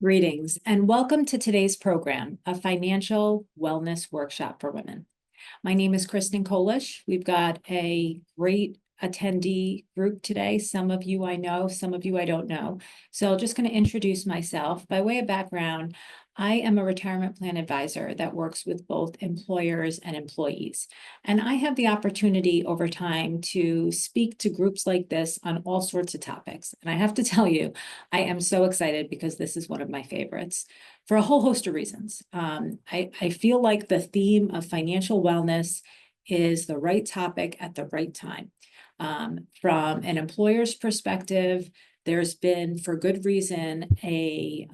Greetings and welcome to today's program, a financial wellness workshop for women. My name is Kristen Kolish. We've got a great attendee group today. Some of you I know, some of you I don't know. So I'm just going to introduce myself. By way of background, I am a retirement plan advisor that works with both employers and employees. And I have the opportunity over time to speak to groups like this on all sorts of topics. And I have to tell you, I am so excited because this is one of my favorites for a whole host of reasons. I feel like the theme of financial wellness is the right topic at the right time. From an employer's perspective, there's been, for good reason, a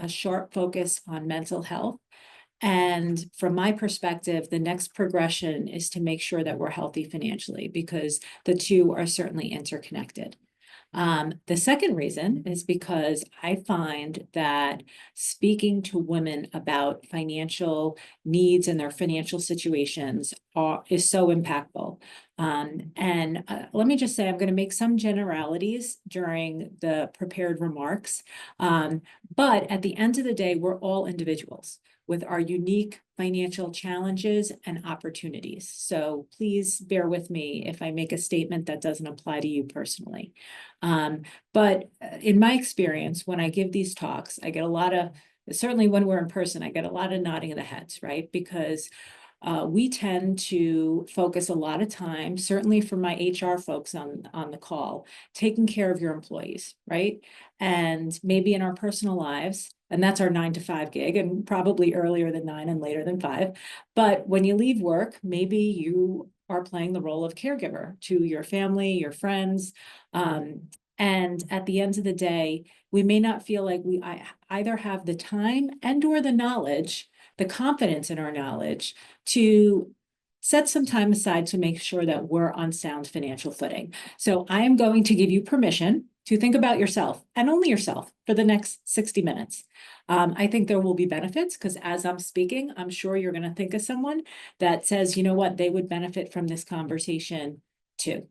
sharp focus on mental health. And from my perspective, the next progression is to make sure that we're healthy financially because the two are certainly interconnected. The second reason is because I find that speaking to women about financial needs and their financial situations is so impactful. Let me just say, I'm going to make some generalities during the prepared remarks. But at the end of the day, we're all individuals with our unique financial challenges and opportunities. So please bear with me if I make a statement that doesn't apply to you personally. But in my experience, when I give these talks, I get a lot of, certainly when we're in person, I get a lot of nodding of the heads, right? Because we tend to focus a lot of time, certainly for my HR folks on the call, taking care of your employees, right? And maybe in our personal lives, and that's our 9 to 5 gig, and probably earlier than 9 and later than 5. But when you leave work, maybe you are playing the role of caregiver to your family, your friends. And at the end of the day, we may not feel like we either have the time and or the knowledge, the confidence in our knowledge to set some time aside to make sure that we're on sound financial footing. So I am going to give you permission to think about yourself and only yourself for the next 60 minutes. I think there will be benefits because as I'm speaking, I'm sure you're going to think of someone that says, you know what, they would benefit from this conversation too.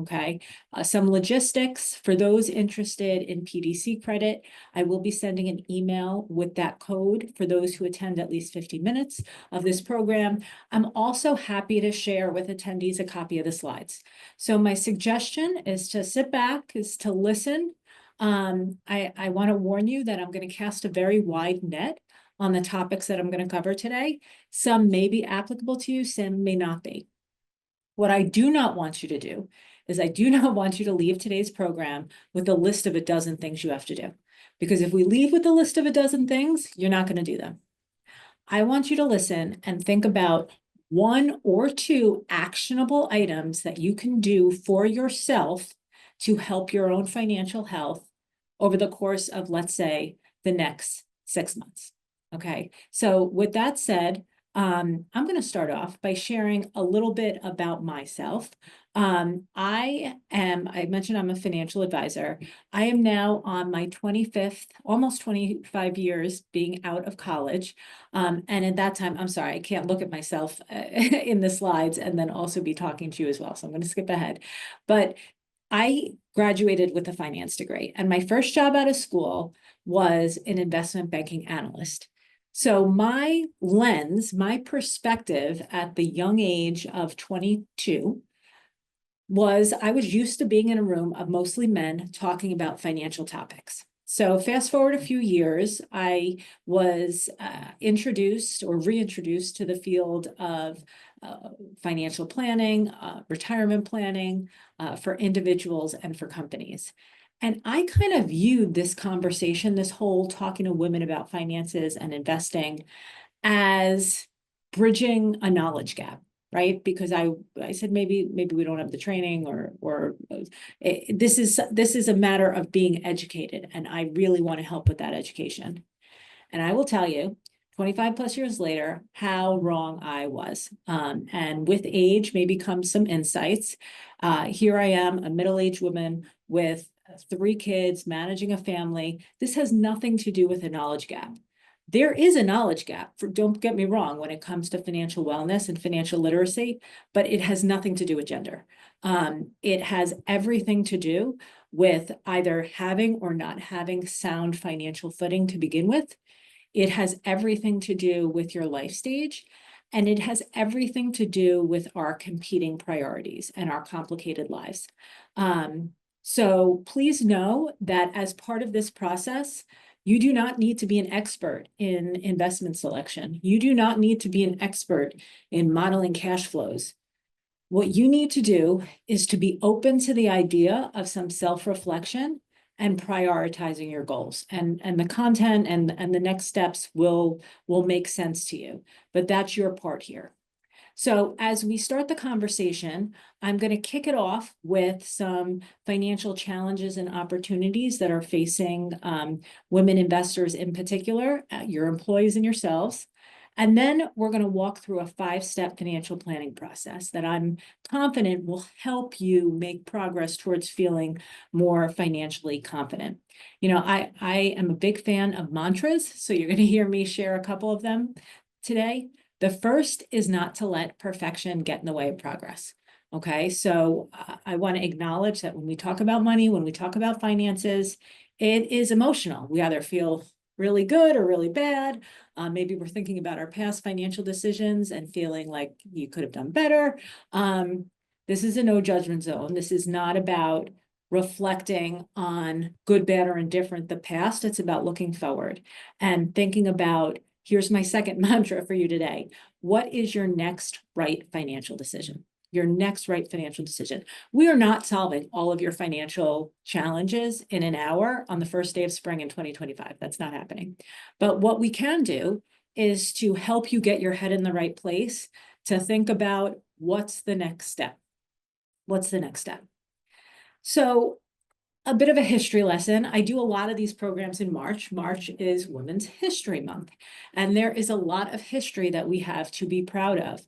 Okay, some logistics for those interested in PDC credit. I will be sending an email with that code for those who attend at least 50 minutes of this program. I'm also happy to share with attendees a copy of the slides. So my suggestion is to sit back, is to listen. I want to warn you that I'm going to cast a very wide net on the topics that I'm going to cover today. Some may be applicable to you, some may not be. What I do not want you to do is I do not want you to leave today's program with a list of a dozen things you have to do. Because if we leave with a list of a dozen things, you're not going to do them. I want you to listen and think about one or two actionable items that you can do for yourself to help your own financial health over the course of, let's say, the next 6 months. Okay, so with that said, I'm going to start off by sharing a little bit about myself. I mentioned I'm a financial advisor. I am now on my 25th, almost 25 years being out of college. And at that time, I'm sorry, I can't look at myself in the slides and then also be talking to you as well. So I'm going to skip ahead. But I graduated with a finance degree, and my first job out of school was an investment banking analyst. So my lens, my perspective at the young age of 22 was I was used to being in a room of mostly men talking about financial topics. So fast forward a few years, I was introduced or reintroduced to the field of financial planning, retirement planning for individuals and for companies. And I kind of viewed this conversation, this whole talking to women about finances and investing as bridging a knowledge gap, right? Because I said, maybe we don't have the training or this is a matter of being educated. And I really want to help with that education. And I will tell you, 25 plus years later, how wrong I was. And with age maybe comes some insights. Here I am, a middle-aged woman with 3 kids, managing a family. This has nothing to do with a knowledge gap. There is a knowledge gap, don't get me wrong, when it comes to financial wellness and financial literacy, but it has nothing to do with gender. It has everything to do with either having or not having sound financial footing to begin with. It has everything to do with your life stage, and it has everything to do with our competing priorities and our complicated lives. So please know that as part of this process, you do not need to be an expert in investment selection. You do not need to be an expert in modeling cash flows. What you need to do is to be open to the idea of some self-reflection and prioritizing your goals. And the content and the next steps will make sense to you. But that's your part here. So as we start the conversation, I'm going to kick it off with some financial challenges and opportunities that are facing women investors in particular, your employees and yourselves. And then we're going to walk through a 5-step financial planning process that I'm confident will help you make progress towards feeling more financially confident. You know, I am a big fan of mantras, so you're going to hear me share a couple of them today. The first is not to let perfection get in the way of progress. Okay, so I want to acknowledge that when we talk about money, when we talk about finances, it is emotional. We either feel really good or really bad. Maybe we're thinking about our past financial decisions and feeling like you could have done better. This is a no judgment zone. This is not about reflecting on good, bad, or indifferent the past. It's about looking forward and thinking about, here's my second mantra for you today. What is your next right financial decision? Your next right financial decision. We are not solving all of your financial challenges in an hour on the first day of spring in 2025. That's not happening. But what we can do is to help you get your head in the right place to think about what's the next step. What's the next step? So a bit of a history lesson. I do a lot of these programs in March. March is Women's History Month, and there is a lot of history that we have to be proud of.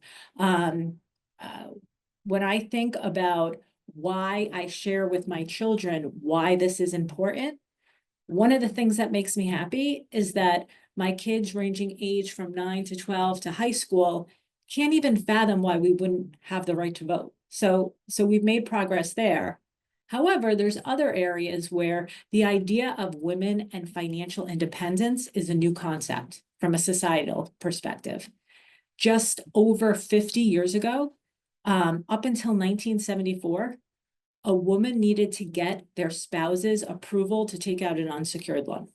When I think about why I share with my children why this is important, one of the things that makes me happy is that my kids ranging age from 9 to 12 to high school can't even fathom why we wouldn't have the right to vote. So we've made progress there. However, there's other areas where the idea of women and financial independence is a new concept from a societal perspective. Just over 50 years ago, up until 1974, a woman needed to get their spouse's approval to take out an unsecured loan.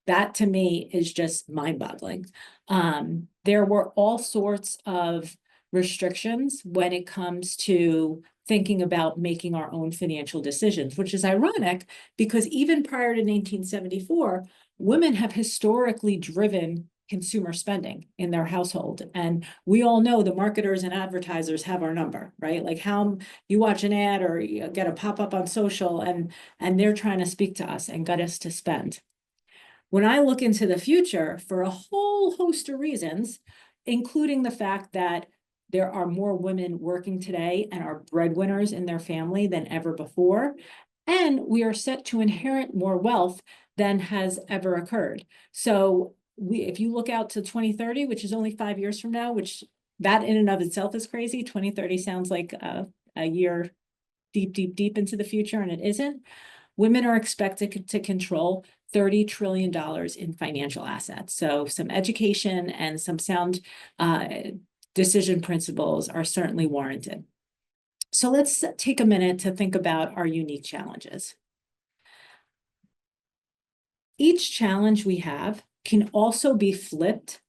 That to me is just mind-boggling. There were all sorts of restrictions when it comes to thinking about making our own financial decisions, which is ironic because even prior to 1974, women have historically driven consumer spending in their household. And we all know the marketers and advertisers have our number, right? Like how you watch an ad or you get a pop-up on social and they're trying to speak to us and get us to spend. When I look into the future for a whole host of reasons, including the fact that there are more women working today and are breadwinners in their family than ever before, and we are set to inherit more wealth than has ever occurred. So if you look out to 2030, which is only 5 years from now, which that in and of itself is crazy. 2030 sounds like a year deep into the future, and it isn't. Women are expected to control $30 trillion in financial assets. So some education and some sound decision principles are certainly warranted. So let's take a minute to think about our unique challenges. Each challenge we have can also be flipped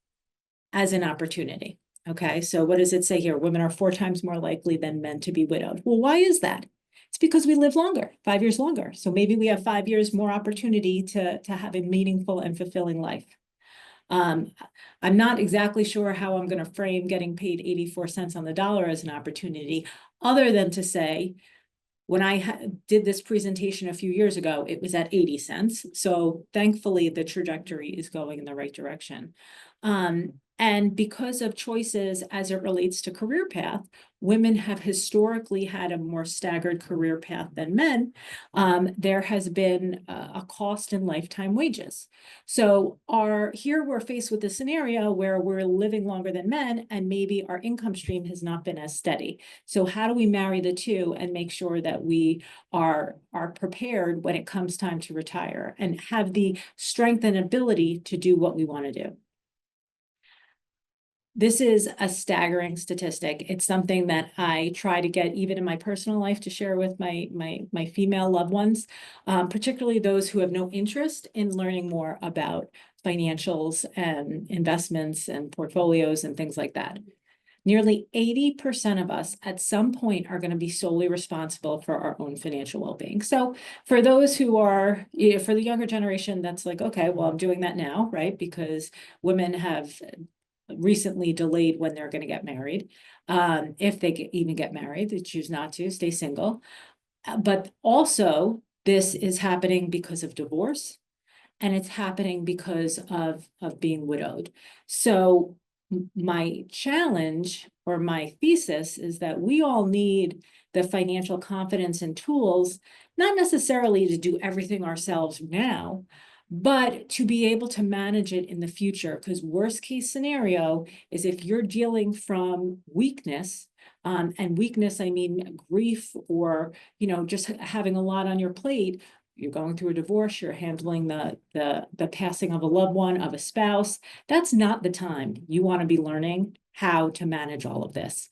as an opportunity. Okay, so what does it say here? Women are 4 times more likely than men to be widowed. Well, why is that? It's because we live longer, 5 years longer. So maybe we have 5 years more opportunity to have a meaningful and fulfilling life. I'm not exactly sure how I'm going to frame getting paid 84 cents on the dollar as an opportunity, other than to say, when I did this presentation a few years ago, it was at 80 cents. So thankfully, the trajectory is going in the right direction. And because of choices as it relates to career path, women have historically had a more staggered career path than men. There has been a cost in lifetime wages. So here we're faced with a scenario where we're living longer than men and maybe our income stream has not been as steady. So how do we marry the two and make sure that we are prepared when it comes time to retire and have the strength and ability to do what we want to do? This is a staggering statistic. It's something that I try to get even in my personal life to share with my female loved ones, particularly those who have no interest in learning more about financials and investments and portfolios and things like that. Nearly 80% of us at some point are going to be solely responsible for our own financial well-being. So for those who are, for the younger generation, that's like, okay, well, I'm doing that now, right? Because women have recently delayed when they're going to get married. If they even get married, they choose not to, stay single. But also, this is happening because of divorce, and it's happening because of being widowed. So my challenge or my thesis is that we all need the financial confidence and tools, not necessarily to do everything ourselves now, but to be able to manage it in the future. Because worst case scenario is if you're dealing from weakness, and weakness, I mean grief or, just having a lot on your plate. You're going through a divorce, you're handling the passing of a loved one, of a spouse. That's not the time. You want to be learning how to manage all of this.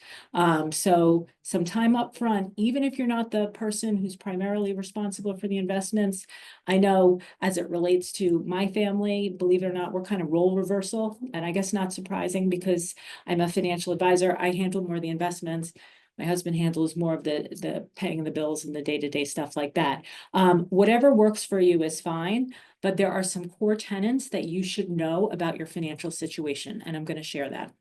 So some time up front, even if you're not the person who's primarily responsible for the investments. I know as it relates to my family, believe it or not, we're kind of role reversal. And I guess not surprising because I'm a financial advisor. I handle more of the investments. My husband handles more of the paying the bills and the day-to-day stuff like that. Whatever works for you is fine, but there are some core tenets that you should know about your financial situation, and I'm going to share that.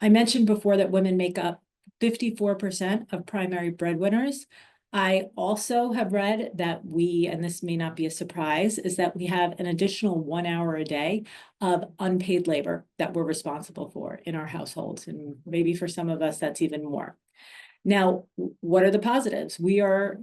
I mentioned before that women make up 54% of primary breadwinners. I also have read that and this may not be a surprise, is that we have an additional 1 hour a day of unpaid labor that we're responsible for in our households. And maybe for some of us, that's even more. Now, what are the positives? We are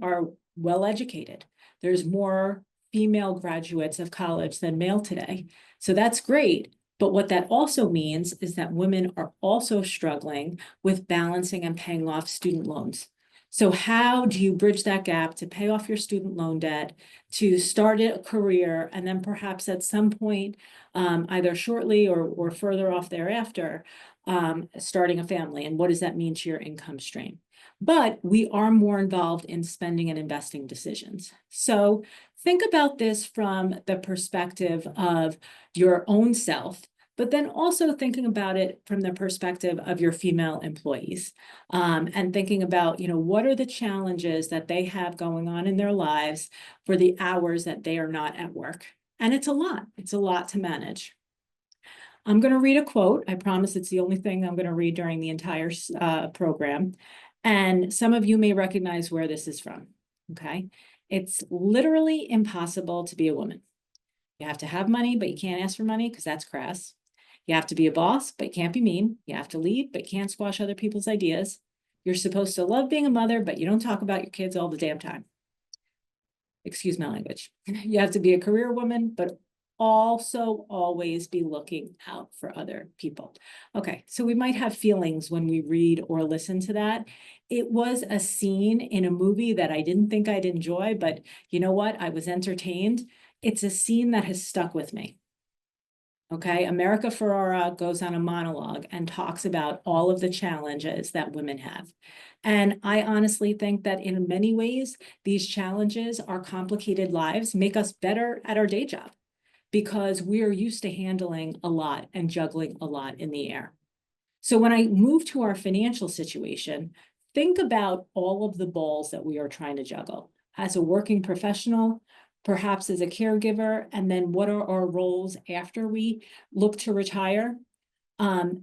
well educated. There's more female graduates of college than male today. So that's great. But what that also means is that women are also struggling with balancing and paying off student loans. So how do you bridge that gap to pay off your student loan debt, to start a career, and then perhaps at some point, either shortly or further off thereafter, starting a family? And what does that mean to your income stream? But we are more involved in spending and investing decisions. So think about this from the perspective of your own self, but then also thinking about it from the perspective of your female employees, and thinking about, what are the challenges that they have going on in their lives for the hours that they are not at work. And it's a lot to manage. I'm going to read a quote. I promise it's the only thing I'm going to read during the entire program. And some of you may recognize where this is from, okay? It's literally impossible to be a woman. You have to have money, but you can't ask for money because that's crass. You have to be a boss, but you can't be mean. You have to lead, but you can't squash other people's ideas. You're supposed to love being a mother, but you don't talk about your kids all the damn time. Excuse my language. You have to be a career woman, but also always be looking out for other people. Okay, so we might have feelings when we read or listen to that. It was a scene in a movie that I didn't think I'd enjoy, but you know what? I was entertained. It's a scene that has stuck with me. Okay, America Ferrera goes on a monologue and talks about all of the challenges that women have. And I honestly think that in many ways, these challenges, our complicated lives, make us better at our day job because we are used to handling a lot and juggling a lot in the air. So when I move to our financial situation, think about all of the balls that we are trying to juggle. As a working professional, perhaps as a caregiver, and then what are our roles after we look to retire?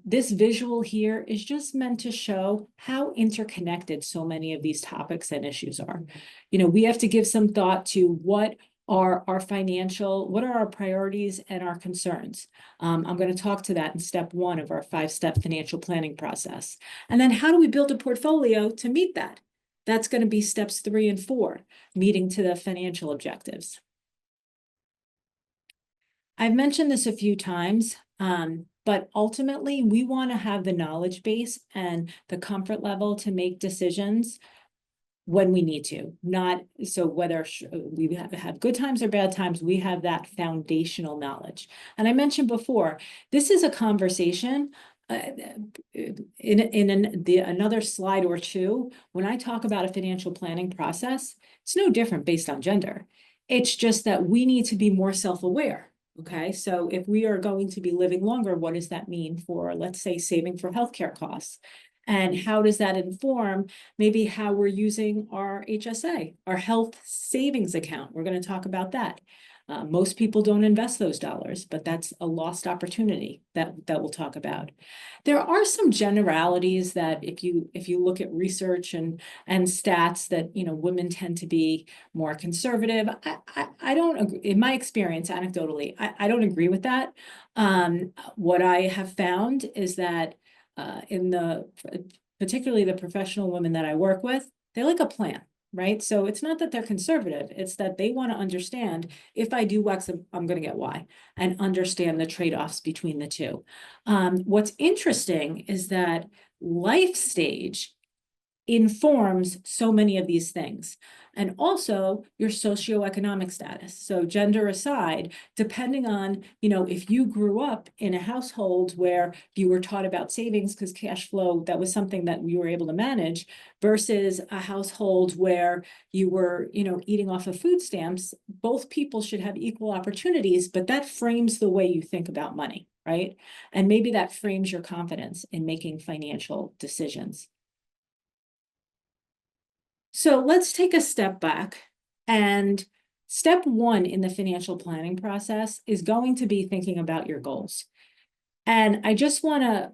This visual here is just meant to show how interconnected so many of these topics and issues are. We have to give some thought to what are our financial, what are our priorities and our concerns? I'm going to talk to that in step 1 of our 5-step financial planning process. And then how do we build a portfolio to meet that? That's going to be steps 3 and 4, meeting to the financial objectives. I've mentioned this a few times, but ultimately we want to have the knowledge base and the comfort level to make decisions when we need to, not so whether we have good times or bad times, we have that foundational knowledge. And I mentioned before, this is a conversation in another slide or two. When I talk about a financial planning process, it's no different based on gender. It's just that we need to be more self-aware. Okay, so if we are going to be living longer, what does that mean for, let's say, saving for healthcare costs? And how does that inform maybe how we're using our HSA, our health savings account? We're going to talk about that. Most people don't invest those dollars, but that's a lost opportunity that we'll talk about. There are some generalities that if you look at research and stats that women tend to be more conservative. I don't agree, in my experience, anecdotally, I don't agree with that. What I have found is that particularly the professional women that I work with, they like a plan, right? So it's not that they're conservative, it's that they want to understand if I do X, I'm going to get Y, and understand the trade-offs between the two. What's interesting is that life stage informs so many of these things. And also your socioeconomic status. So gender aside, depending on, if you grew up in a household where you were taught about savings because cash flow, that was something that you were able to manage, versus a household where you were, eating off of food stamps, both people should have equal opportunities, but that frames the way you think about money, right? And maybe that frames your confidence in making financial decisions. So let's take a step back, and step 1 in the financial planning process is going to be thinking about your goals. And I just want to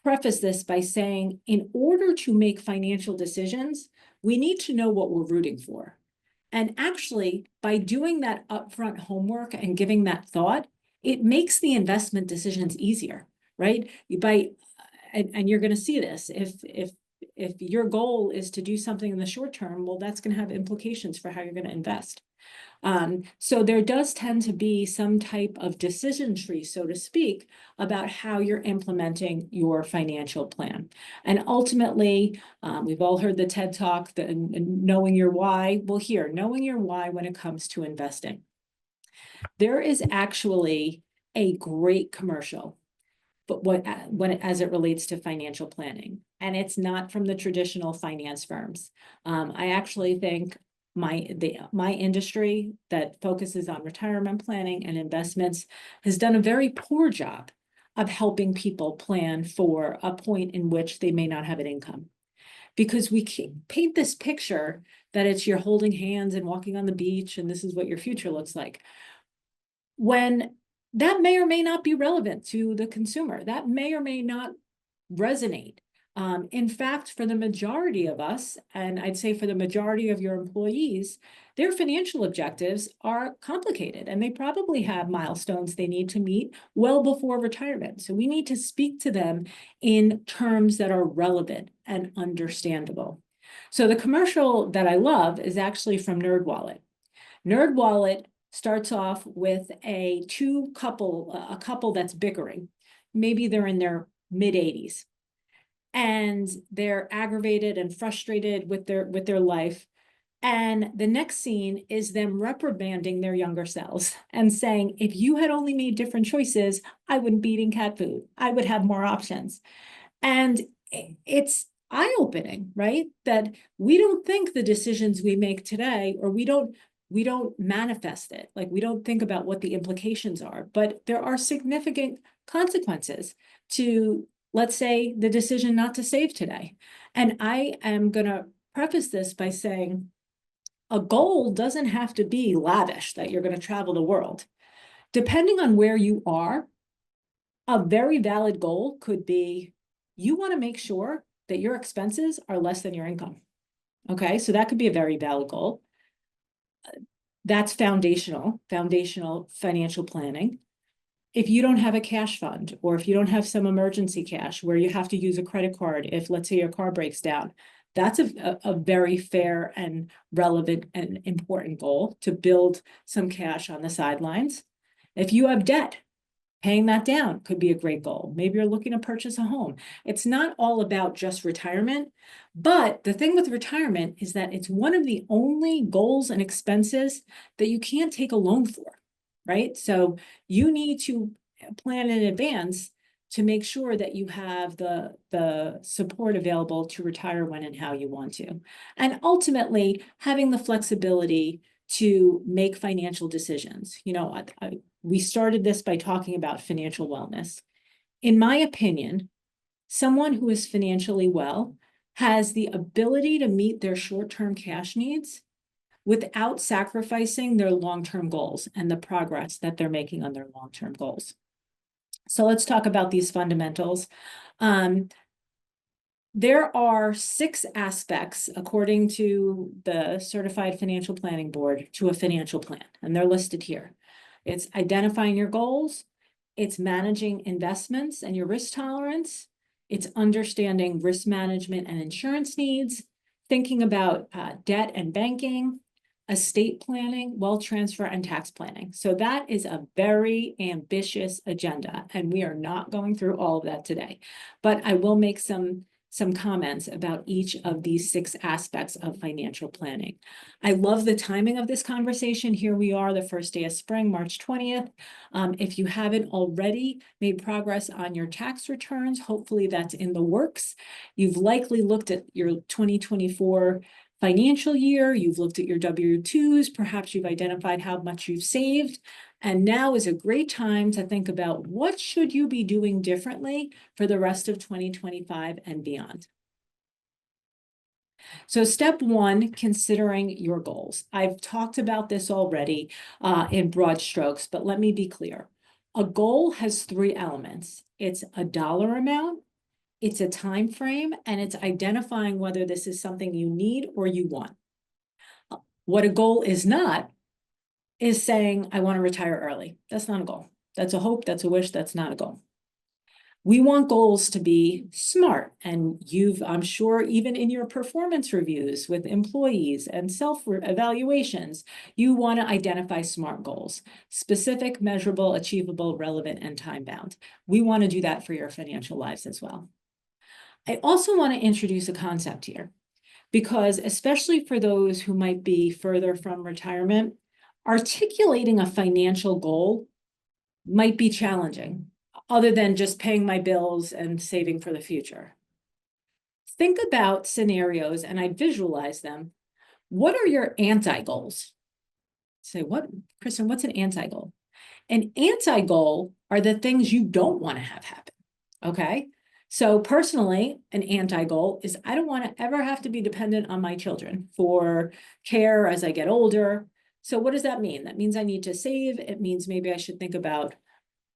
preface this by saying, in order to make financial decisions, we need to know what we're rooting for. And actually, by doing that upfront homework and giving that thought, it makes the investment decisions easier, right? And you're going to see this, if your goal is to do something in the short term, well, that's going to have implications for how you're going to invest. So there does tend to be some type of decision tree, so to speak, about how you're implementing your financial plan. And ultimately, we've all heard the TED Talk, knowing your why. Well, here, knowing your why when it comes to investing. There is actually a great commercial, but as it relates to financial planning, and it's not from the traditional finance firms. I actually think my industry that focuses on retirement planning and investments has done a very poor job of helping people plan for a point in which they may not have an income. Because we paint this picture that it's you're holding hands and walking on the beach and this is what your future looks like, when that may or may not be relevant to the consumer. That may or may not resonate. In fact, for the majority of us, and I'd say for the majority of your employees, their financial objectives are complicated and they probably have milestones they need to meet well before retirement. So we need to speak to them in terms that are relevant and understandable. So the commercial that I love is actually from NerdWallet. NerdWallet starts off with a couple that's bickering. Maybe they're in their mid-80s and they're aggravated and frustrated with their life. And the next scene is them reprimanding their younger selves and saying, if you had only made different choices, I wouldn't be eating cat food. I would have more options. And it's eye-opening, right? That we don't think the decisions we make today, or we don't manifest it. Like we don't think about what the implications are, but there are significant consequences to, let's say, the decision not to save today. And I am going to preface this by saying a goal doesn't have to be lavish, that you're going to travel the world. Depending on where you are, a very valid goal could be you want to make sure that your expenses are less than your income. Okay, so that could be a very valid goal. That's foundational financial planning. If you don't have a cash fund, or if you don't have some emergency cash where you have to use a credit card, if let's say your car breaks down, that's a very fair and relevant and important goal to build some cash on the sidelines. If you have debt, paying that down could be a great goal. Maybe you're looking to purchase a home. It's not all about just retirement, but the thing with retirement is that it's one of the only goals and expenses that you can't take a loan for, right? So you need to plan in advance to make sure that you have the support available to retire when and how you want to. And ultimately, having the flexibility to make financial decisions. You know, we started this by talking about financial wellness. In my opinion, someone who is financially well has the ability to meet their short-term cash needs without sacrificing their long-term goals and the progress that they're making on their long-term goals. So let's talk about these fundamentals. There are 6 aspects, according to the Certified Financial Planning Board, to a financial plan, and they're listed here. It's identifying your goals, it's managing investments and your risk tolerance, it's understanding risk management and insurance needs, thinking about debt and banking, estate planning, wealth transfer, and tax planning. So that is a very ambitious agenda, and we are not going through all of that today. But I will make some comments about each of these 6 aspects of financial planning. I love the timing of this conversation. Here we are, the first day of spring, March 20th. If you haven't already made progress on your tax returns, hopefully that's in the works. You've likely looked at your 2024 financial year, you've looked at your W-2s, perhaps you've identified how much you've saved. And now is a great time to think about what should you be doing differently for the rest of 2025 and beyond. So step 1, considering your goals. I've talked about this already in broad strokes, but let me be clear. A goal has 3 elements. It's a dollar amount, it's a time frame, and it's identifying whether this is something you need or you want. What a goal is not is saying, I want to retire early. That's not a goal. That's a hope, that's a wish, that's not a goal. We want goals to be smart, and I'm sure even in your performance reviews with employees and self-evaluations, you want to identify SMART goals: specific, measurable, achievable, relevant, and time-bound. We want to do that for your financial lives as well. I also want to introduce a concept here, because especially for those who might be further from retirement, articulating a financial goal might be challenging, other than just paying my bills and saving for the future. Think about scenarios, and I visualize them. What are your anti-goals? Say, what, Kristen, what's an anti-goal? An anti-goal are the things you don't want to have happen, okay? So personally, an anti-goal is I don't want to ever have to be dependent on my children for care as I get older. So what does that mean? That means I need to save. It means maybe I should think about,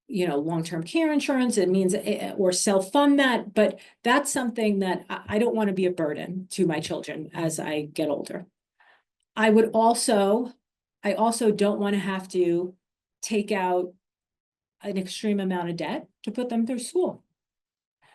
you know, long-term care insurance. It means, or self-fund that, but that's something that I don't want to be a burden to my children as I get older. I also don't want to have to take out an extreme amount of debt to put them through school.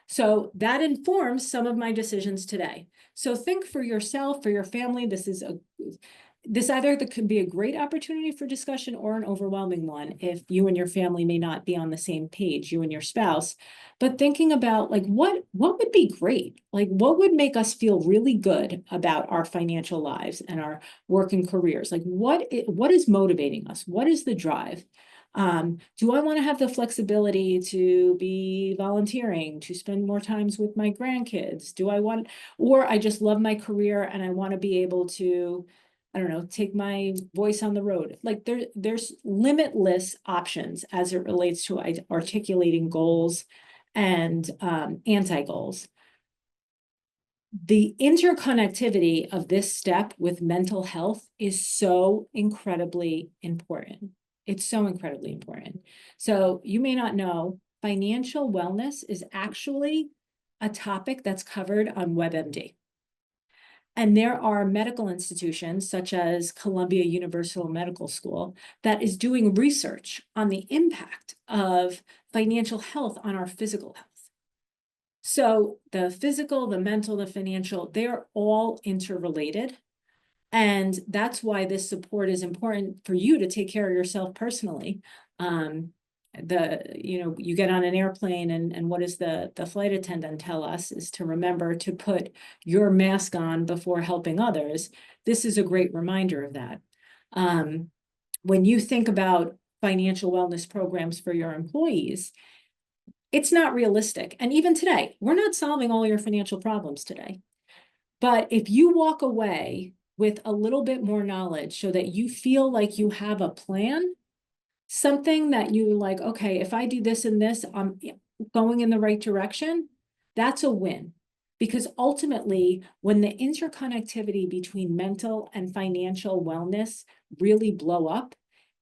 So that informs some of my decisions today. So think for yourself, for your family, this either could be a great opportunity for discussion or an overwhelming one if you and your family may not be on the same page, you and your spouse. But thinking about like what would be great, like what would make us feel really good about our financial lives and our working careers, like what is motivating us, what is the drive? Do I want to have the flexibility to be volunteering, to spend more times with my grandkids? Or I just love my career and I want to be able to, I don't know, take my voice on the road. Like there's limitless options as it relates to articulating goals and anti-goals. The interconnectivity of this step with mental health is so incredibly important. It's so incredibly important. So you may not know, financial wellness is actually a topic that's covered on WebMD. And there are medical institutions such as Columbia Universal Medical School that is doing research on the impact of financial health on our physical health. So the physical, the mental, the financial, they're all interrelated. And that's why this support is important for you to take care of yourself personally. You get on an airplane and what does the flight attendant tell us is to remember to put your mask on before helping others. This is a great reminder of that. When you think about financial wellness programs for your employees, it's not realistic. And even today, we're not solving all your financial problems today. But if you walk away with a little bit more knowledge so that you feel like you have a plan, something that you like, okay, if I do this and this, I'm going in the right direction, that's a win. Because ultimately, when the interconnectivity between mental and financial wellness really blow up,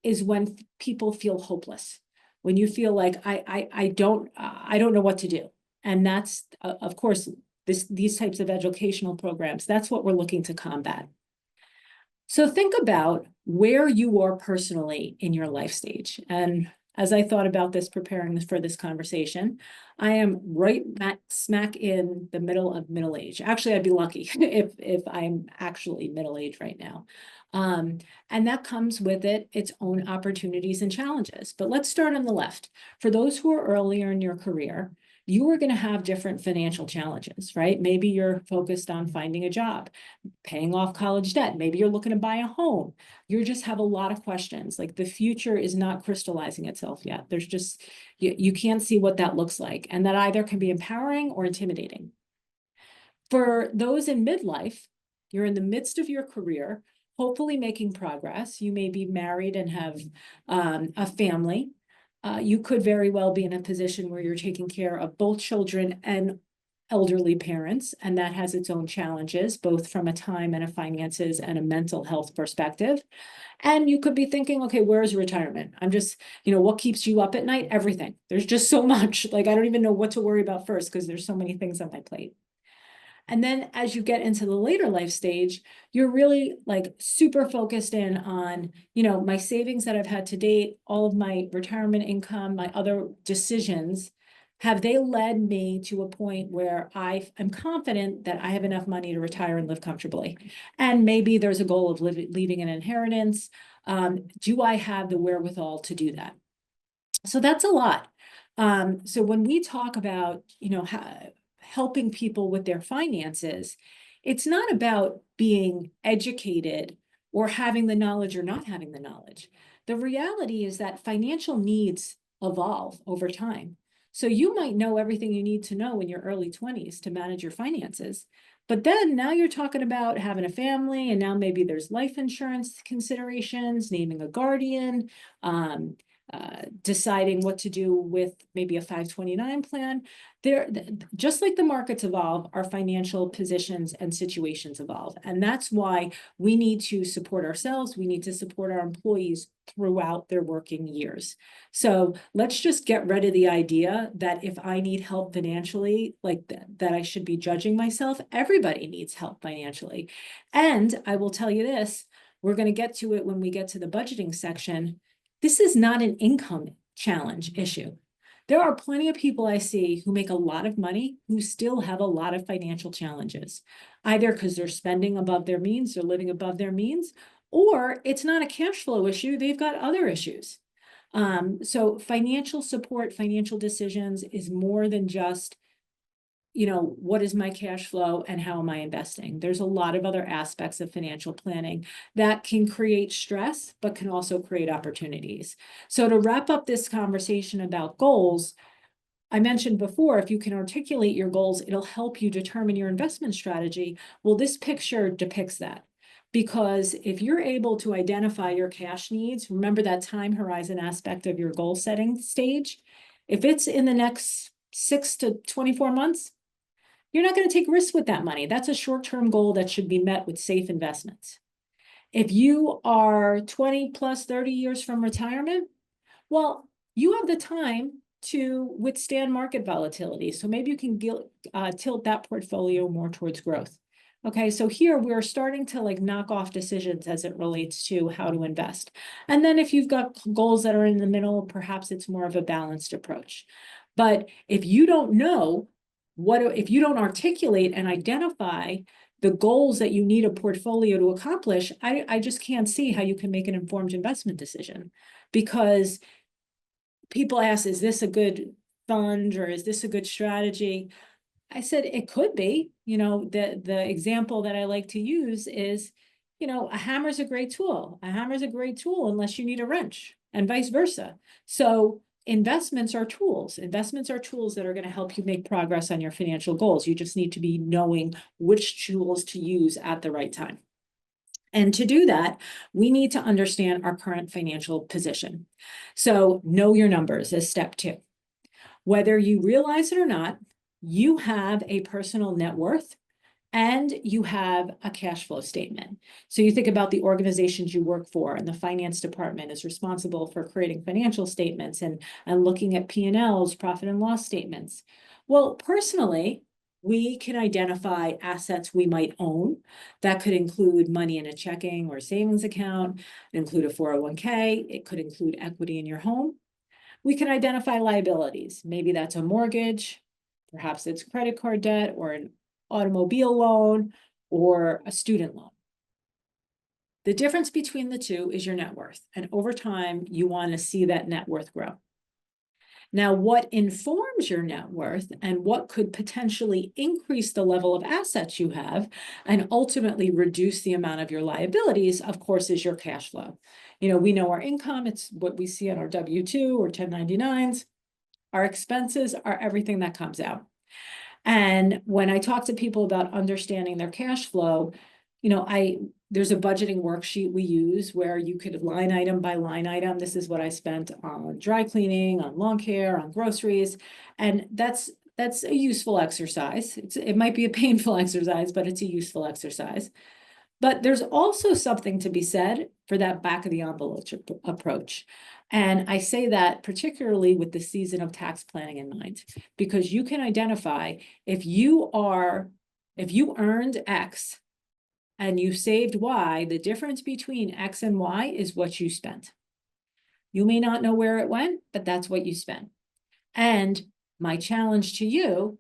is when people feel hopeless. When you feel like I don't know what to do. And that's of course these types of educational programs, that's what we're looking to combat. So think about where you are personally in your life stage. And as I thought about this, preparing for this conversation, I am right smack in the middle of middle age. Actually, I'd be lucky if I'm actually middle age right now. And that comes with its own opportunities and challenges. But let's start on the left. For those who are earlier in your career, you are going to have different financial challenges, right? Maybe you're focused on finding a job, paying off college debt. Maybe you're looking to buy a home. You just have a lot of questions. Like the future is not crystallizing itself yet. There's just, you can't see what that looks like. And that either can be empowering or intimidating. For those in midlife, you're in the midst of your career, hopefully making progress. You may be married and have a family. You could very well be in a position where you're taking care of both children and elderly parents, and that has its own challenges, both from a time and a finances and a mental health perspective. And you could be thinking, okay, where's retirement? I'm just, what keeps you up at night? Everything. There's just so much. Like, I don't even know what to worry about first because there's so many things on my plate. And then as you get into the later life stage, you're really like super focused in on, my savings that I've had to date, all of my retirement income, my other decisions. Have they led me to a point where I am confident that I have enough money to retire and live comfortably? And maybe there's a goal of leaving an inheritance. Do I have the wherewithal to do that? So that's a lot. So when we talk about, helping people with their finances, it's not about being educated or having the knowledge or not having the knowledge. The reality is that financial needs evolve over time. So you might know everything you need to know in your early 20s to manage your finances. But then now you're talking about having a family, and now maybe there's life insurance considerations, naming a guardian, deciding what to do with maybe a 529 plan. Just like the markets evolve, our financial positions and situations evolve. And that's why we need to support ourselves. We need to support our employees throughout their working years. So let's just get rid of the idea that if I need help financially, like that I should be judging myself. Everybody needs help financially. And I will tell you this, we're going to get to it when we get to the budgeting section. This is not an income challenge issue. There are plenty of people I see who make a lot of money who still have a lot of financial challenges, either because they're spending above their means, they're living above their means, or it's not a cash flow issue, they've got other issues. So financial support, financial decisions is more than just, what is my cash flow and how am I investing? There's a lot of other aspects of financial planning that can create stress, but can also create opportunities. So to wrap up this conversation about goals, I mentioned before, if you can articulate your goals, it'll help you determine your investment strategy. Well, this picture depicts that. Because if you're able to identify your cash needs, remember that time horizon aspect of your goal setting stage. If it's in the next 6 to 24 months, you're not going to take risks with that money. That's a short-term goal that should be met with safe investments. If you are 20 plus 30 years from retirement, well, you have the time to withstand market volatility. So maybe you can tilt that portfolio more towards growth. Okay, so here we're starting to like knock off decisions as it relates to how to invest. And then if you've got goals that are in the middle, perhaps it's more of a balanced approach. But if you don't know if you don't articulate and identify the goals that you need a portfolio to accomplish, I just can't see how you can make an informed investment decision. Because people ask, is this a good fund or is this a good strategy? I said it could be. The example that I like to use is, a hammer's a great tool. A hammer's a great tool unless you need a wrench, and vice versa. So investments are tools. Investments are tools that are going to help you make progress on your financial goals. You just need to be knowing which tools to use at the right time. And to do that, we need to understand our current financial position. So know your numbers is step 2. Whether you realize it or not, you have a personal net worth and you have a cash flow statement. So you think about the organizations you work for, and the finance department is responsible for creating financial statements and looking at P&Ls, profit and loss statements. Well, personally, we can identify assets we might own. That could include money in a checking or savings account, include a 401k, it could include equity in your home. We can identify liabilities. Maybe that's a mortgage, perhaps it's credit card debt or an automobile loan or a student loan. The difference between the two is your net worth. And over time, you want to see that net worth grow. Now, what informs your net worth and what could potentially increase the level of assets you have and ultimately reduce the amount of your liabilities, of course, is your cash flow. We know our income, it's what we see on our W-2 or 1099s. Our expenses are everything that comes out. And when I talk to people about understanding their cash flow, there's a budgeting worksheet we use where you could line item by line item. This is what I spent on dry cleaning, on lawn care, on groceries. And that's a useful exercise. It might be a painful exercise, but it's a useful exercise. But there's also something to be said for that back of the envelope approach. And I say that particularly with the season of tax planning in mind, because you can identify if you earned X and you saved Y, the difference between X and Y is what you spent. You may not know where it went, but that's what you spent. And my challenge to you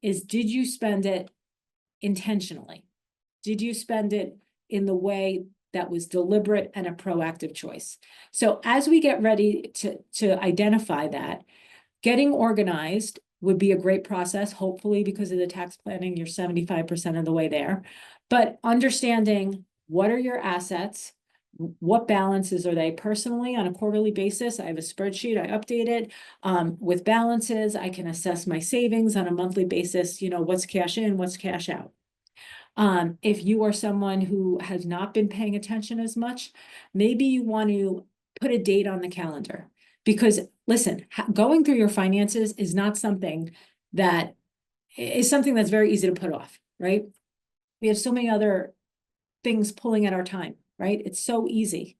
is, did you spend it intentionally? Did you spend it in the way that was deliberate and a proactive choice? So as we get ready to identify that, getting organized would be a great process. Hopefully, because of the tax planning, you're 75% of the way there. But understanding what are your assets, what balances are they personally on a quarterly basis. I have a spreadsheet, I update it with balances. I can assess my savings on a monthly basis, what's cash in, what's cash out. If you are someone who has not been paying attention as much, maybe you want to put a date on the calendar. Because listen, going through your finances is not something that is something that's very easy to put off, right? We have so many other things pulling at our time, right? It's so easy.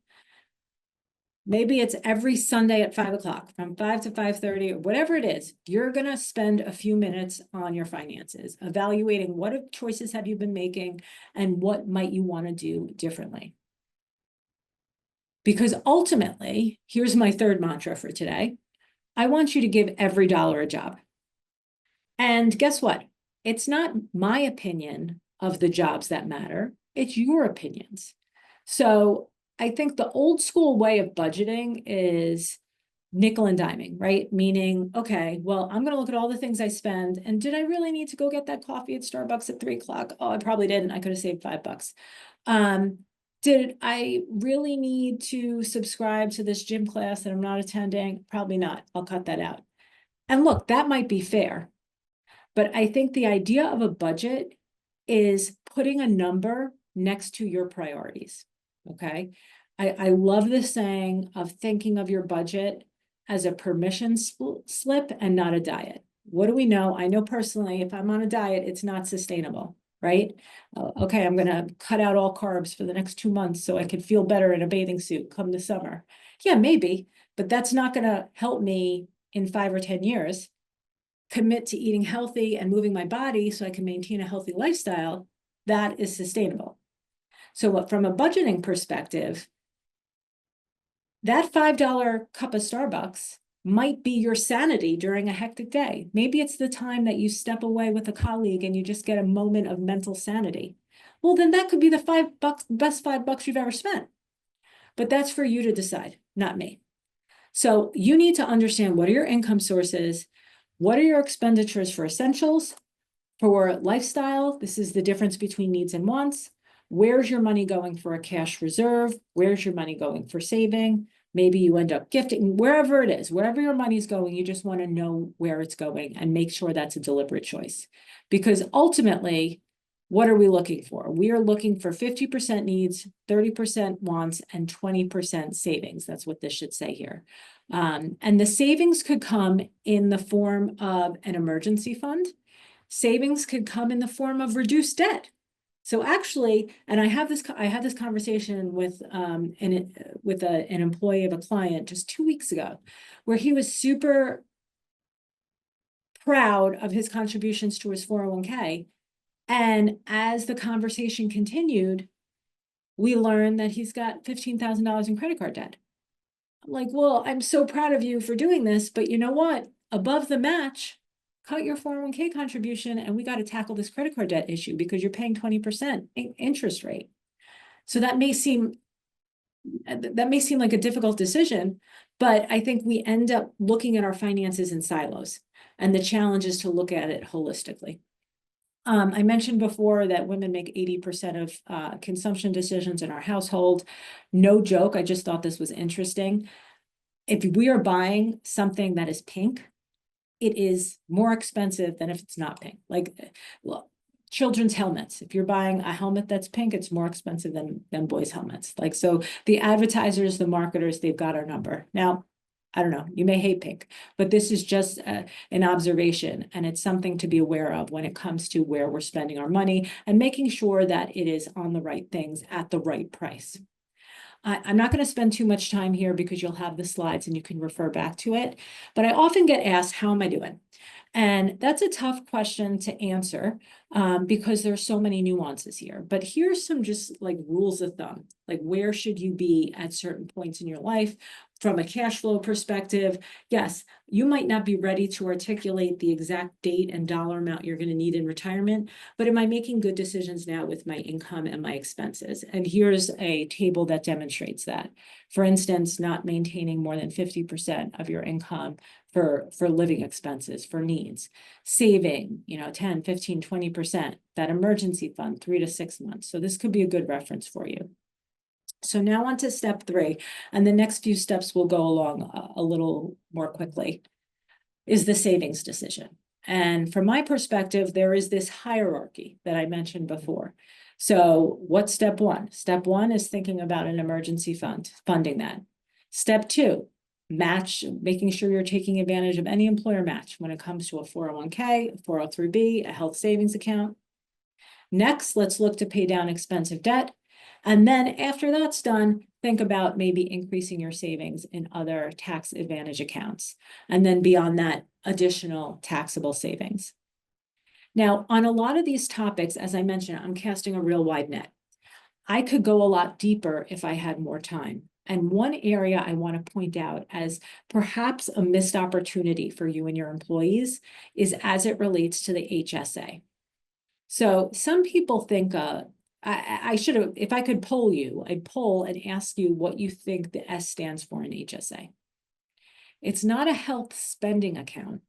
Maybe it's every Sunday at 5 o'clock, from 5 to 5:30, or whatever it is. You're going to spend a few minutes on your finances, evaluating what choices have you been making and what might you want to do differently. Because ultimately, here's my third mantra for today. I want you to give every dollar a job. And guess what? It's not my opinion of the jobs that matter. It's your opinions. So I think the old school way of budgeting is nickel and diming, right? Meaning, okay, well, I'm going to look at all the things I spend. And did I really need to go get that coffee at Starbucks at 3 o'clock? Oh, I probably didn't. I could have saved $5. Did I really need to subscribe to this gym class that I'm not attending? Probably not. I'll cut that out. And look, that might be fair. But I think the idea of a budget is putting a number next to your priorities. Okay. I love this saying of thinking of your budget as a permission slip and not a diet. What do we know? I know personally, if I'm on a diet, it's not sustainable, right? Okay, I'm going to cut out all carbs for the next 2 months so I can feel better in a bathing suit come the summer. Yeah, maybe, but that's not going to help me in 5 or 10 years commit to eating healthy and moving my body so I can maintain a healthy lifestyle that is sustainable. So from a budgeting perspective, that $5 cup of Starbucks might be your sanity during a hectic day. Maybe it's the time that you step away with a colleague and you just get a moment of mental sanity. Well, then that could be the $5, best $5 you've ever spent. But that's for you to decide, not me. So you need to understand, what are your income sources? What are your expenditures for essentials? For lifestyle, this is the difference between needs and wants. Where's your money going for a cash reserve? Where's your money going for saving? Maybe you end up gifting, wherever it is, wherever your money's going, you just want to know where it's going and make sure that's a deliberate choice. Because ultimately, what are we looking for? We are looking for 50% needs, 30% wants, and 20% savings. That's what this should say here. And the savings could come in the form of an emergency fund. Savings could come in the form of reduced debt. So actually, and I had this conversation with an employee of a client just 2 weeks ago, where he was super proud of his contributions to his 401k. And as the conversation continued, we learned that he's got $15,000 in credit card debt. I'm like, well, I'm so proud of you for doing this, but you know what? Above the match, cut your 401k contribution, and we got to tackle this credit card debt issue because you're paying 20% interest rate. So that may seem like a difficult decision, but I think we end up looking at our finances in silos, and the challenge is to look at it holistically. I mentioned before that women make 80% of consumption decisions in our household. No joke, I just thought this was interesting. If we are buying something that is pink, it is more expensive than if it's not pink. Like, well, children's helmets. If you're buying a helmet that's pink, it's more expensive than boys' helmets. Like, so the advertisers, the marketers, they've got our number. Now, I don't know, you may hate pink, but this is just an observation, and it's something to be aware of when it comes to where we're spending our money and making sure that it is on the right things at the right price. I'm not going to spend too much time here because you'll have the slides and you can refer back to it, but I often get asked, how am I doing? And that's a tough question to answer because there's so many nuances here. But here's some just like rules of thumb, like where should you be at certain points in your life from a cash flow perspective. Yes, you might not be ready to articulate the exact date and dollar amount you're going to need in retirement, but am I making good decisions now with my income and my expenses? And here's a table that demonstrates that. For instance, not maintaining more than 50% of your income for living expenses, for needs, saving, 10, 15, 20%, that emergency fund, 3 to 6 months. So this could be a good reference for you. So now on to step 3, and the next few steps will go along a little more quickly, is the savings decision. And from my perspective, there is this hierarchy that I mentioned before. So what's step 1? Step 1 is thinking about an emergency fund, funding that. Step 2, match, making sure you're taking advantage of any employer match when it comes to a 401k, a 403b, a health savings account. Next, let's look to pay down expensive debt. And then after that's done, think about maybe increasing your savings in other tax advantage accounts. And then beyond that, additional taxable savings. Now, on a lot of these topics, as I mentioned, I'm casting a real wide net. I could go a lot deeper if I had more time. And one area I want to point out as perhaps a missed opportunity for you and your employees is as it relates to the HSA. So some people think, I should have, if I could poll you, I'd poll and ask you what you think the S stands for in HSA. It's not a health spending account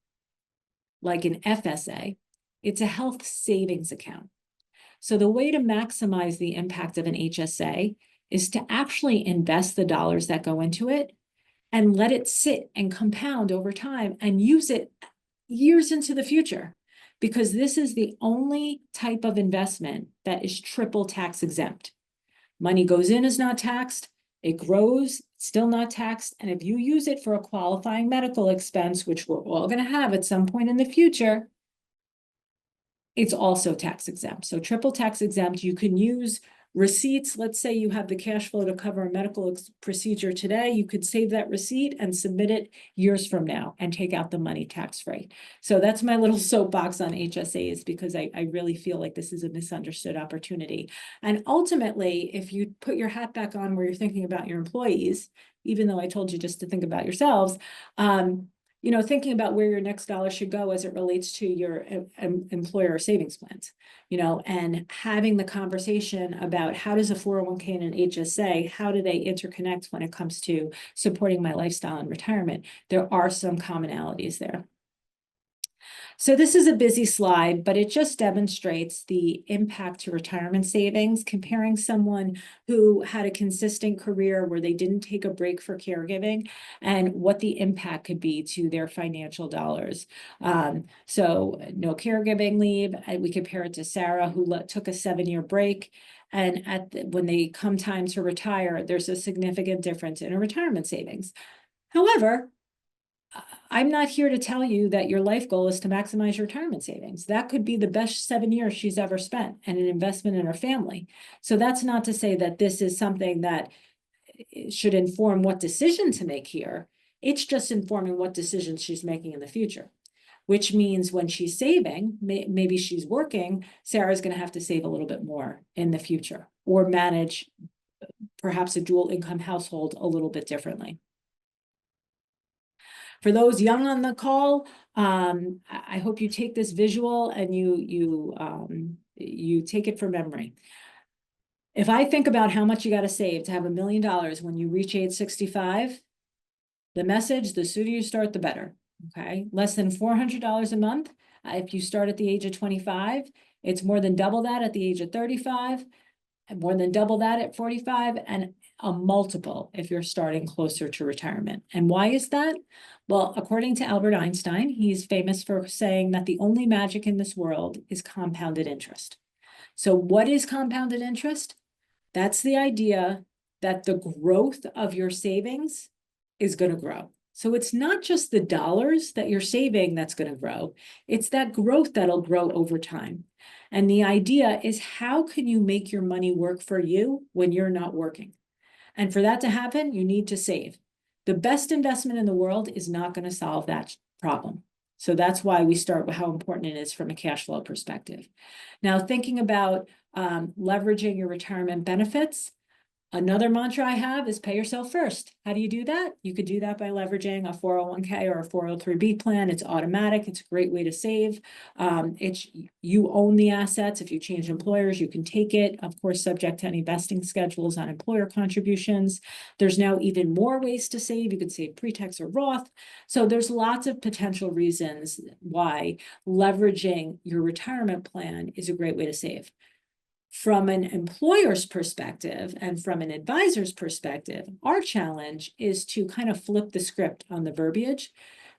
like an FSA, it's a health savings account. So the way to maximize the impact of an HSA is to actually invest the dollars that go into it and let it sit and compound over time and use it years into the future. Because this is the only type of investment that is triple tax exempt. Money goes in is not taxed, it grows, still not taxed, and if you use it for a qualifying medical expense, which we're all going to have at some point in the future, it's also tax exempt. So triple tax exempt, you can use Receipts, let's say you have the cash flow to cover a medical procedure today, you could save that receipt and submit it years from now and take out the money tax-free. So that's my little soapbox on HSAs, because I really feel like this is a misunderstood opportunity. And ultimately, if you put your hat back on where you're thinking about your employees, even though I told you just to think about yourselves, you know, thinking about where your next dollar should go as it relates to your employer savings plans, you know, and having the conversation about how does a 401k and an HSA, how do they interconnect when it comes to supporting my lifestyle and retirement? There are some commonalities there. So this is a busy slide, but it just demonstrates the impact to retirement savings, comparing someone who had a consistent career where they didn't take a break for caregiving and what the impact could be to their financial dollars. So no caregiving leave, we compare it to Sarah, who took a 7-year break. And when they come time to retire, there's a significant difference in her retirement savings. However, I'm not here to tell you that your life goal is to maximize your retirement savings. That could be the best 7 years she's ever spent and an investment in her family. So that's not to say that this is something that should inform what decision to make here. It's just informing what decisions she's making in the future, which means when she's saving, maybe she's working, Sarah's going to have to save a little bit more in the future or manage perhaps a dual income household a little bit differently. For those young on the call, I hope you take this visual and you take it from memory. If I think about how much you got to save to have $1 million when you reach age 65, the message, the sooner you start, the better. Okay, less than $400 a month. If you start at the age of 25, it's more than double that at the age of 35, and more than double that at 45, and a multiple if you're starting closer to retirement. And why is that? Well, according to Albert Einstein, he's famous for saying that the only magic in this world is compounded interest. So what is compounded interest? That's the idea that the growth of your savings is going to grow. So it's not just the dollars that you're saving that's going to grow, it's that growth that'll grow over time. And the idea is, how can you make your money work for you when you're not working? And for that to happen, you need to save. The best investment in the world is not going to solve that problem. So that's why we start with how important it is from a cash flow perspective. Now, thinking about leveraging your retirement benefits, another mantra I have is pay yourself first. How do you do that? You could do that by leveraging a 401k or a 403b plan. It's automatic. It's a great way to save. You own the assets. If you change employers, you can take it, of course, subject to any vesting schedules on employer contributions. There's now even more ways to save. You could save pre-tax or Roth. So there's lots of potential reasons why leveraging your retirement plan is a great way to save. From an employer's perspective and from an advisor's perspective, our challenge is to kind of flip the script on the verbiage,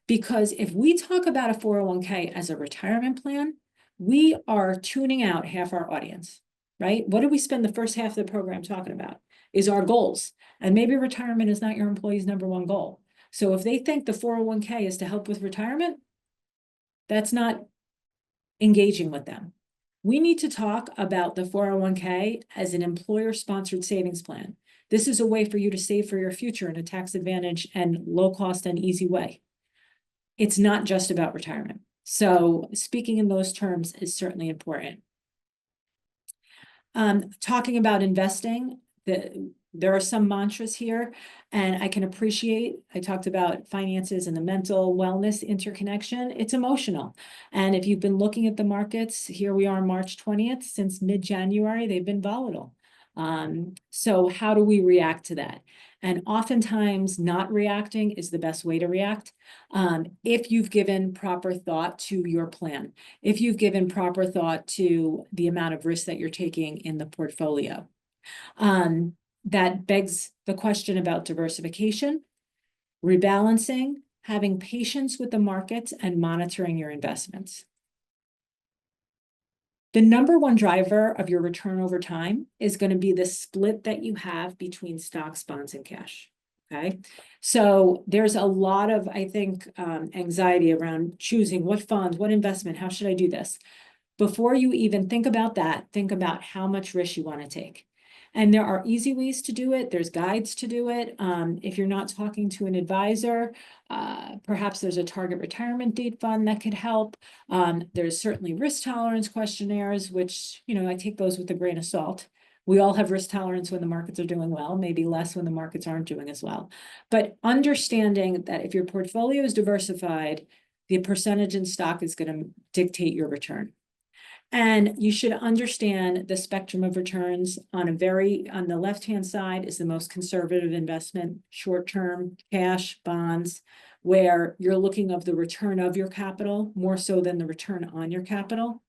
because if we talk about a 401k as a retirement plan, we are tuning out half our audience, right? What do we spend the first half of the program talking about? Is our goals. And maybe retirement is not your employee's #1 goal. So if they think the 401k is to help with retirement, that's not engaging with them. We need to talk about the 401k as an employer-sponsored savings plan. This is a way for you to save for your future in a tax advantage and low cost and easy way. It's not just about retirement. So speaking in those terms is certainly important. Talking about investing, there are some mantras here, and I can appreciate, I talked about finances and the mental wellness interconnection. It's emotional. And if you've been looking at the markets, here we are March 20th, since mid-January, they've been volatile. So how do we react to that? And oftentimes not reacting is the best way to react. If you've given proper thought to your plan, if you've given proper thought to the amount of risk that you're taking in the portfolio. That begs the question about diversification, rebalancing, having patience with the markets, and monitoring your investments. The #1 driver of your return over time is going to be the split that you have between stocks, bonds, and cash. Okay, so there's a lot of, I think, anxiety around choosing what funds, what investment, how should I do this? Before you even think about that, think about how much risk you want to take. And there are easy ways to do it. There's guides to do it. If you're not talking to an advisor, perhaps there's a target retirement date fund that could help. There's certainly risk tolerance questionnaires, which, I take those with a grain of salt. We all have risk tolerance when the markets are doing well, maybe less when the markets aren't doing as well. But understanding that if your portfolio is diversified, the percentage in stock is going to dictate your return. And you should understand the spectrum of returns. On the left-hand side is the most conservative investment, short-term cash, bonds, where you're looking of the return of your capital more so than the return on your capital,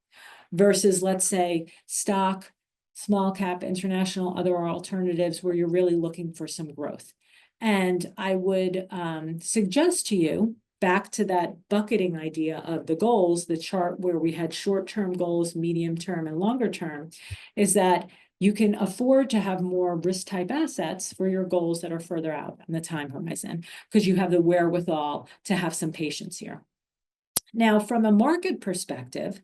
versus, let's say, stock, small cap, international, other alternatives where you're really looking for some growth. And I would suggest to you, back to that bucketing idea of the goals, the chart where we had short-term goals, medium-term, and longer-term, is that you can afford to have more risk-type assets for your goals that are further out on the time horizon, because you have the wherewithal to have some patience here. Now, from a market perspective,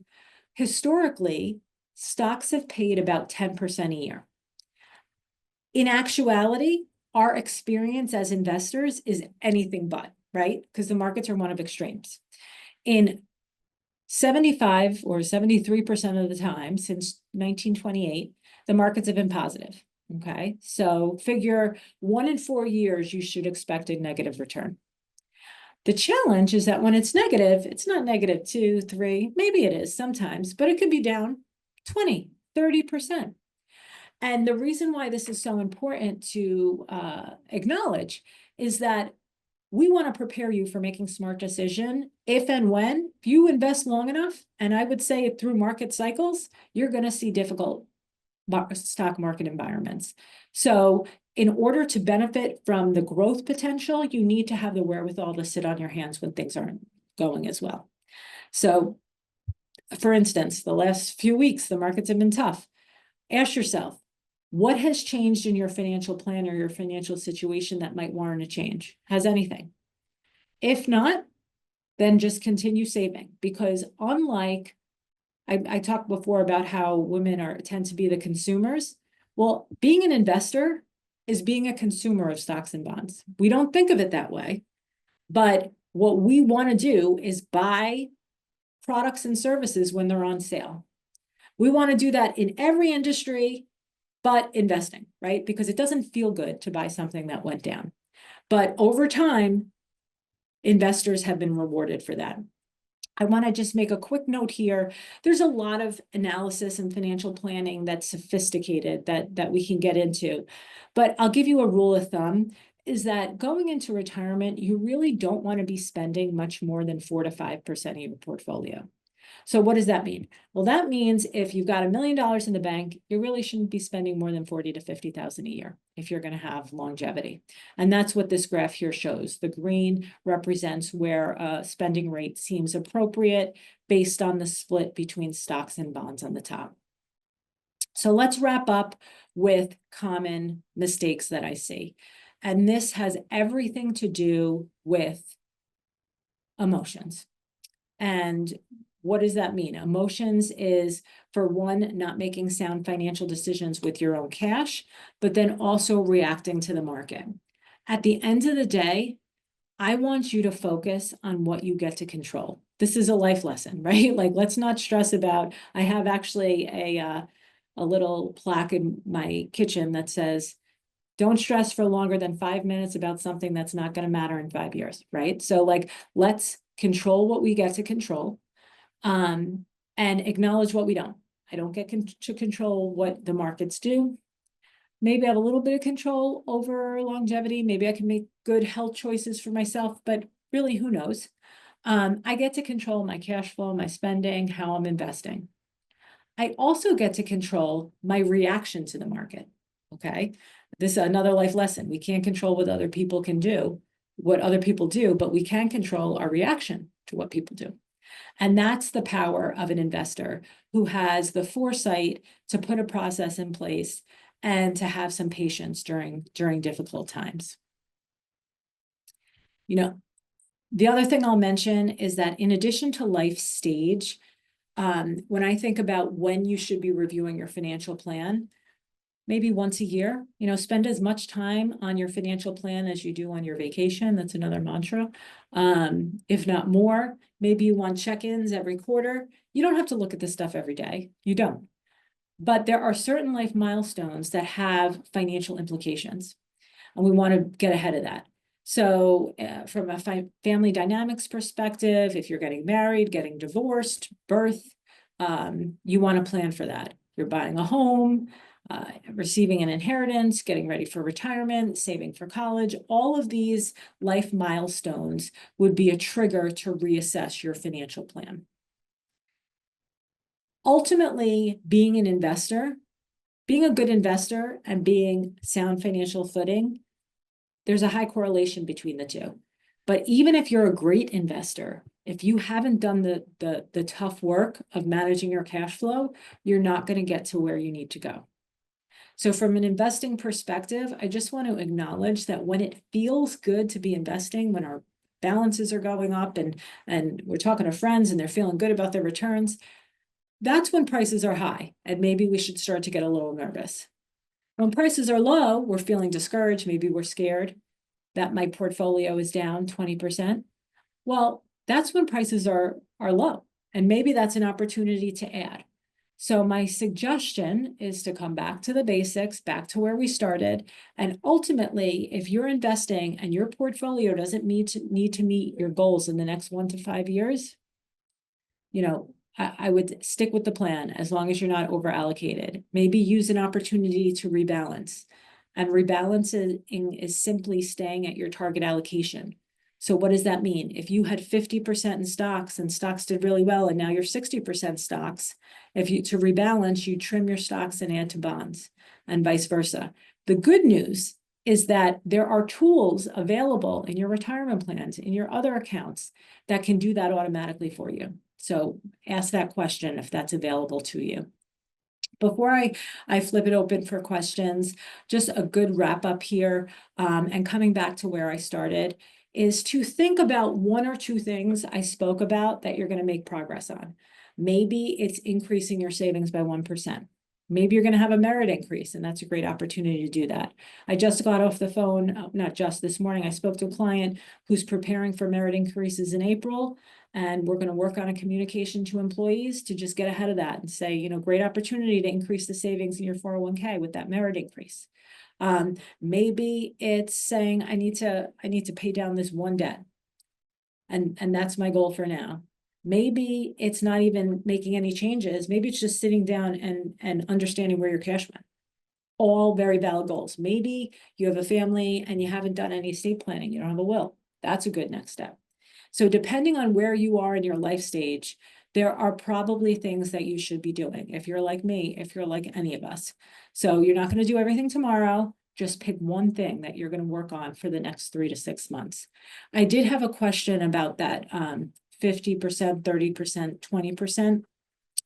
historically, stocks have paid about 10% a year. In actuality, our experience as investors is anything but, right? Because the markets are one of extremes. In 75 or 73% of the time since 1928, the markets have been positive, okay? So figure 1 in 4 years, you should expect a negative return. The challenge is that when it's negative, it's not negative 2, 3, maybe it is sometimes, but it could be down 20, 30%. And the reason why this is so important to acknowledge is that we want to prepare you for making smart decision if and when you invest long enough. And I would say through market cycles, you're going to see difficult stock market environments. So in order to benefit from the growth potential, you need to have the wherewithal to sit on your hands when things aren't going as well. So for instance, the last few weeks, the markets have been tough. Ask yourself, what has changed in your financial plan or your financial situation that might warrant a change? Has anything? If not, then just continue saving, because unlike, I talked before about how women tend to be the consumers. Well, being an investor is being a consumer of stocks and bonds. We don't think of it that way, but what we want to do is buy products and services when they're on sale. We want to do that in every industry, but investing, right? Because it doesn't feel good to buy something that went down. But over time, investors have been rewarded for that. I want to just make a quick note here. There's a lot of analysis and financial planning that's sophisticated that we can get into. But I'll give you a rule of thumb, is that going into retirement, you really don't want to be spending much more than 4 to 5% of your portfolio. So what does that mean? Well, that means if you've got $1 million in the bank, you really shouldn't be spending more than $40,000 to $50,000 a year if you're going to have longevity. And that's what this graph here shows. The green represents where a spending rate seems appropriate based on the split between stocks and bonds on the top. So let's wrap up with common mistakes that I see. And this has everything to do with emotions. And what does that mean? Emotions is, for one, not making sound financial decisions with your own cash, but then also reacting to the market. At the end of the day, I want you to focus on what you get to control. This is a life lesson, right? Like, let's not stress about, I have actually a little plaque in my kitchen that says, don't stress for longer than 5 minutes about something that's not going to matter in 5 years, right? So like, let's control what we get to control. And acknowledge what we don't. I don't get to control what the markets do. Maybe I have a little bit of control over longevity. Maybe I can make good health choices for myself, but really, who knows? I get to control my cash flow, my spending, how I'm investing. I also get to control my reaction to the market, okay? This is another life lesson. We can't control what other people can do, what other people do, but we can control our reaction to what people do. And that's the power of an investor who has the foresight to put a process in place and to have some patience during difficult times. The other thing I'll mention is that in addition to life stage, when I think about when you should be reviewing your financial plan, maybe once a year. Spend as much time on your financial plan as you do on your vacation. That's another mantra. If not more, maybe you want check-ins every quarter. You don't have to look at this stuff every day. You don't. But there are certain life milestones that have financial implications, and we want to get ahead of that. So from a family dynamics perspective, if you're getting married, getting divorced, birth, you want to plan for that. You're buying a home, receiving an inheritance, getting ready for retirement, saving for college. All of these life milestones would be a trigger to reassess your financial plan. Ultimately, being an investor, being a good investor and being sound financial footing, there's a high correlation between the two. But even if you're a great investor, if you haven't done the tough work of managing your cash flow, you're not going to get to where you need to go. So from an investing perspective, I just want to acknowledge that when it feels good to be investing, when our balances are going up and we're talking to friends and they're feeling good about their returns, that's when prices are high, and maybe we should start to get a little nervous. When prices are low, we're feeling discouraged, maybe we're scared that my portfolio is down 20%. Well, that's when prices are low, and maybe that's an opportunity to add. So my suggestion is to come back to the basics, back to where we started, and ultimately, if you're investing and your portfolio doesn't need to meet your goals in the next 1 to 5 years, I would stick with the plan as long as you're not over allocated. Maybe use an opportunity to rebalance. And rebalancing is simply staying at your target allocation. So what does that mean? If you had 50% in stocks and stocks did really well and now you're 60% stocks, to rebalance, you trim your stocks and add to bonds and vice versa. The good news is that there are tools available in your retirement plans, in your other accounts that can do that automatically for you. So ask that question if that's available to you. Before I flip it open for questions, just a good wrap up here, and coming back to where I started, is to think about 1 or 2 things I spoke about that you're going to make progress on. Maybe it's increasing your savings by 1%. Maybe you're going to have a merit increase, and that's a great opportunity to do that. I just got off the phone, not just this morning, I spoke to a client who's preparing for merit increases in April, and we're going to work on a communication to employees to just get ahead of that and say, great opportunity to increase the savings in your 401k with that merit increase. Maybe it's saying, I need to pay down this one debt, and that's my goal for now. Maybe it's not even making any changes. Maybe it's just sitting down and understanding where your cash went. All very valid goals. Maybe you have a family and you haven't done any estate planning. You don't have a will. That's a good next step. So depending on where you are in your life stage, there are probably things that you should be doing. If you're like me, if you're like any of us. So you're not going to do everything tomorrow. Just pick one thing that you're going to work on for the next 3 to 6 months. I did have a question about that 50%, 30%, 20%.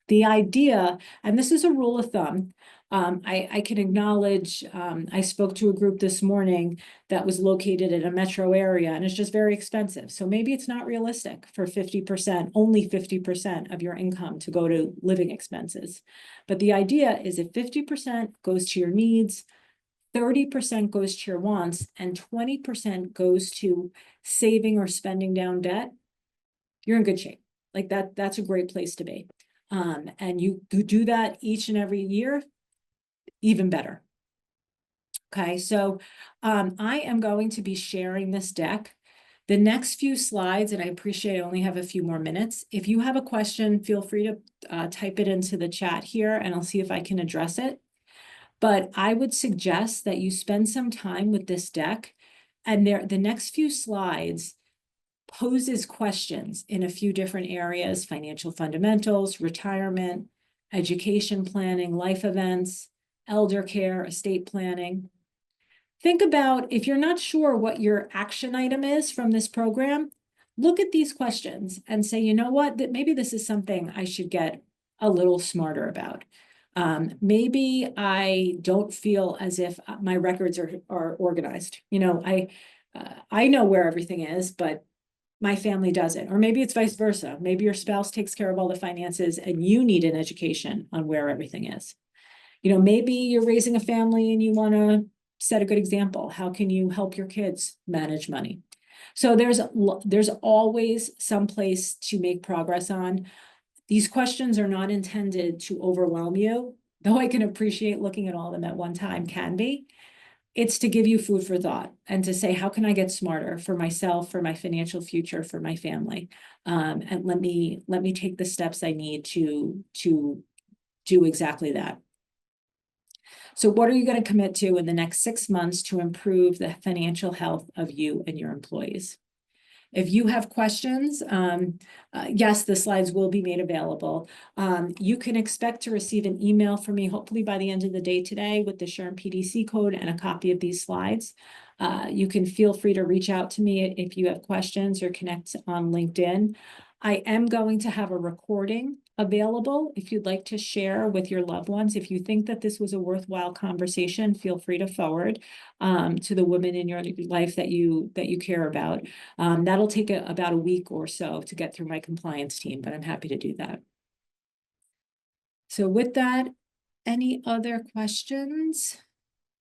The idea, and this is a rule of thumb, I can acknowledge, I spoke to a group this morning that was located in a metro area and it's just very expensive. So maybe it's not realistic for 50%, only 50% of your income to go to living expenses. But the idea is if 50% goes to your needs, 30% goes to your wants, and 20% goes to saving or spending down debt, you're in good shape. Like that's a great place to be. And you do that each and every year, even better. Okay, so I am going to be sharing this deck. The next few slides, and I appreciate I only have a few more minutes. If you have a question, feel free to type it into the chat here and I'll see if I can address it. But I would suggest that you spend some time with this deck, and the next few slides poses questions in a few different areas: financial fundamentals, retirement, education planning, life events, elder care, estate planning. Think about, if you're not sure what your action item is from this program, look at these questions and say, you know what, that maybe this is something I should get a little smarter about. Maybe I don't feel as if my records are organized. I know where everything is, but my family doesn't. Or maybe it's vice versa. Maybe your spouse takes care of all the finances and you need an education on where everything is. Maybe you're raising a family and you want to set a good example. How can you help your kids manage money? So there's always some place to make progress on. These questions are not intended to overwhelm you, though I can appreciate looking at all of them at one time can be. It's to give you food for thought and to say, how can I get smarter for myself, for my financial future, for my family? And let me take the steps I need to do exactly that. So what are you going to commit to in the next 6 months to improve the financial health of you and your employees? If you have questions, yes, the slides will be made available. You can expect to receive an email from me, hopefully by the end of the day today, with the SHRM PDC code and a copy of these slides. You can feel free to reach out to me if you have questions or connect on LinkedIn. I am going to have a recording available if you'd like to share with your loved ones. If you think that this was a worthwhile conversation, feel free to forward to the women in your life that you care about. That'll take about a week or so to get through my compliance team, but I'm happy to do that. So with that, any other questions?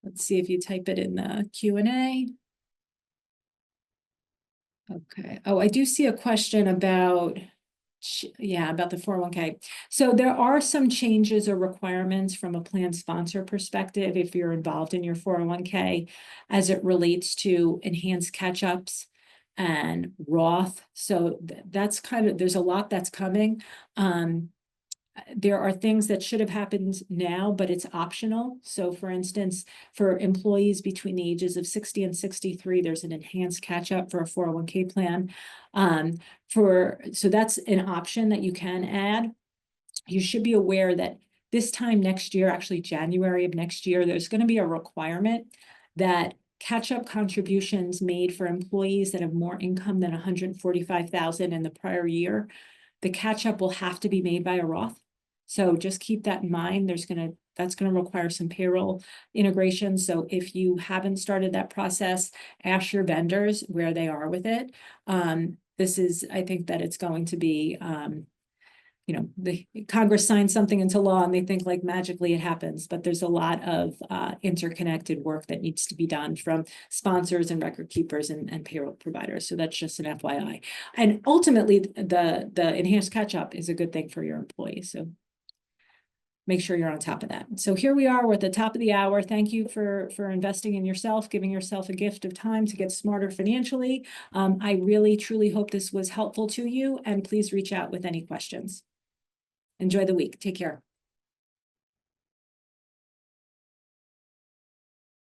Let's see if you type it in the Q&A. Okay. Oh, I do see a question about, about the 401k. So there are some changes or requirements from a plan sponsor perspective if you're involved in your 401k as it relates to enhanced catch-ups and Roth. So that's there's a lot that's coming. There are things that should have happened now, but it's optional. So for instance, for employees between the ages of 60 and 63, there's an enhanced catch-up for a 401k plan. So that's an option that you can add. You should be aware that this time next year, actually January of next year, there's going to be a requirement that catch-up contributions made for employees that have more income than 145,000 in the prior year, the catch-up will have to be made by a Roth. So just keep that in mind. That's going to require some payroll integration. So if you haven't started that process, ask your vendors where they are with it. I think that it's going to be, the Congress signs something into law and they think like magically it happens, but there's a lot of interconnected work that needs to be done from sponsors and record keepers and payroll providers. So that's just an FYI. And ultimately, the enhanced catch-up is a good thing for your employees. So make sure you're on top of that. So here we are, we're at the top of the hour. Thank you for investing in yourself, giving yourself a gift of time to get smarter financially. I really, truly hope this was helpful to you, and please reach out with any questions. Enjoy the week. Take care.